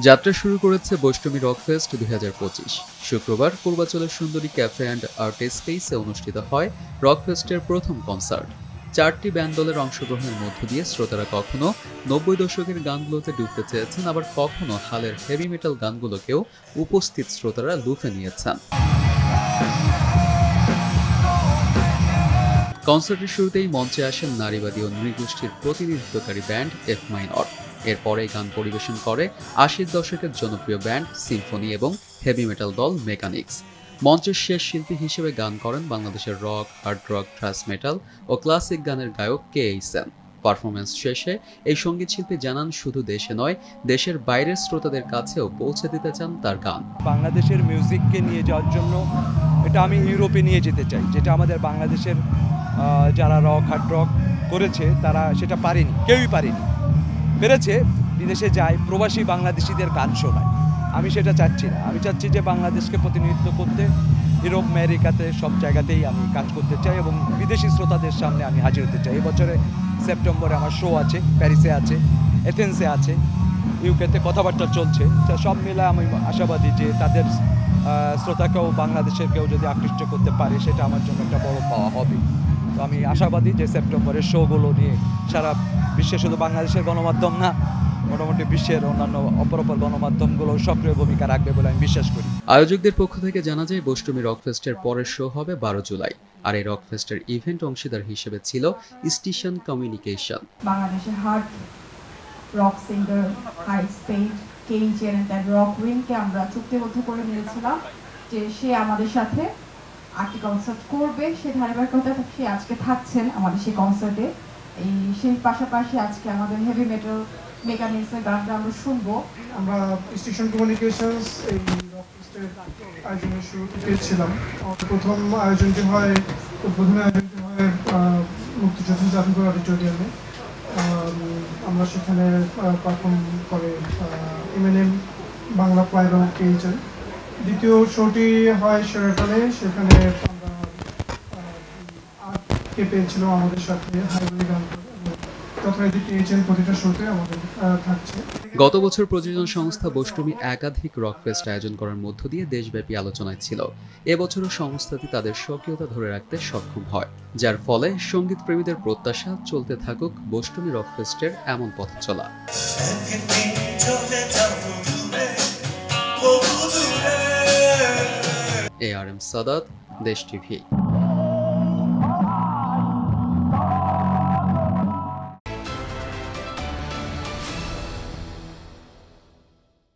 যাত্রা শুরু করেছে বৈষ্টমী রকফেস্ট 2025। শুক্রবার পূর্বাচলের সুন্দরী ক্যাফে অ্যান্ড আর্ট স্পেসে অনুষ্ঠিত হয় রকফেস্টের প্রথম কনসার্ট। 4টি ব্যান্ড দলের অংশগ্রহণের মধ্য দিয়ে শ্রোতারা কখনো 90 দশকের গানগুলোতে ডুবতে চেয়েছেন, আবার কখনো হালের হেভি মেটাল গানগুলোকেও উপস্থিত শ্রোতারা লুফে নিয়েছেন। কনসার্টের শুরুতেই মঞ্চে আসেন নারীবাদী ও নৃগোষ্ঠীর প্রতিনিধিত্বকারী ব্যান্ড এফ মাইনর। এরপরেই গান পরিবেশন করে 80-র দশকের জনপ্রিয় ব্যান্ড সিম্ফনি এবং হেভি মেটাল দল মেকানিক্স। মঞ্চের শেষ শিল্পী হিসেবে গান করেন বাংলাদেশের rock, hard rock, thrash metal ও ক্লাসিক গানের গায়ক কে.এইচ.এন। পারফরমেন্স শেষে এই সঙ্গীতশিল্পী জানান, শুধু দেশে নয়, দেশের বাইরের শ্রোতাদের কাছেও পৌঁছে দিতে চান তার গান। বাংলাদেশের মিউজিককে নিয়ে যাওয়ার জন্য এটা আমি ইউরোপে নিয়ে যেতে চাই, যেটা আমাদের বাংলাদেশের যারা রক, হার্ড রক করেছে তারা সেটা পারেনি, কেউই পারেনি। পেরেছে, বিদেশে যায়, প্রবাসী বাংলাদেশিদের গান শোনায়। আমি সেটা চাচ্ছি না। আমি চাচ্ছি যে বাংলাদেশকে প্রতিনিধিত্ব করতে ইউরোপ, আমেরিকাতে সব জায়গাতেই আমি কাজ করতে চাই এবং বিদেশি শ্রোতাদের সামনে আমি হাজির হতে চাই। এবছরে সেপ্টেম্বরে আমার শো আছে, প্যারিসে আছে, এথেন্সে আছে, ইউকেতে কথাবার্তা চলছে। সব মিলে আমি আশাবাদী যে তাদের শ্রোতাকেও বাংলাদেশের কেউ যদি আকৃষ্ট করতে পারে সেটা আমার জন্য একটা বড় পাওয়া হবে। তো আমি আশাবাদী যে সেপ্টেম্বরের শোগুলো নিয়ে সারা বিশ্বে, শুধু বাংলাদেশের গণমাধ্যম না, মোটামুটি বিশ্বের অন্যান্য অপর গণমাধ্যমগুলো সক্রিয় ভূমিকা রাখবে বলে আমি বিশ্বাস করি। আয়োজকদের পক্ষ থেকে জানা যায়, বৈষ্টমী রকফেস্টের পরের শো হবে 12 জুলাই। আর এই রকফেস্টের ইভেন্ট অংশীদার হিসেবে ছিল স্টেশন কমিউনিকেশন। বাংলাদেশের হার্ড রক সিঙ্গার হাইস্পেড কে.এইচ.এন তার রক উইংকে আমরা চুক্তিবদ্ধ করে নিয়েছিলাম যে সে আমাদের সাথে আরেকটি কনসার্ট করবে। সে ধারাবাহিকতা সে আজকে থাকছেন আমাদের সেই কনসার্টে। সেই পাশাপাশি আজকে আমাদের হেভি মেটাল মেকানিক্সের গানটা আমরা শুনবো। আমরা স্টেশন কমিউনিকেশনস এই রকফেস্টের আয়োজনের শুরুতে ছিলাম। প্রথম আয়োজনটি হয়, উদ্বোধনী আয়োজনটি হয় মুক্তিযুদ্ধ জাদুঘর অডিটোরিয়ামে। আমরা সেখানে পারফর্ম করে এমএনএম, বাংলা ফ্লাইর ও কে.এইচ.এন। দ্বিতীয় শোটি হয় শেরাটনে। সেখানে আমরা আর্টকে পেয়েছিল আমাদের সাথে হাইওয়ে গান করে। গত বছর প্রযোজনা সংস্থা বৈষ্টমী একাধিক রকফেস্ট আয়োজন করার মধ্য দিয়ে দেশব্যাপী আলোচনায় ছিল। এবছরও সংস্থাটি তাদের স্বকীয়তা ধরে রাখতে সক্ষম হয়, যার ফলে সঙ্গীত প্রেমীদের প্রত্যাশা চলতে থাকুক বৈষ্টমী রকফেস্টের এমন পথ চলা। ARM সাদাত, দেশ টিভি।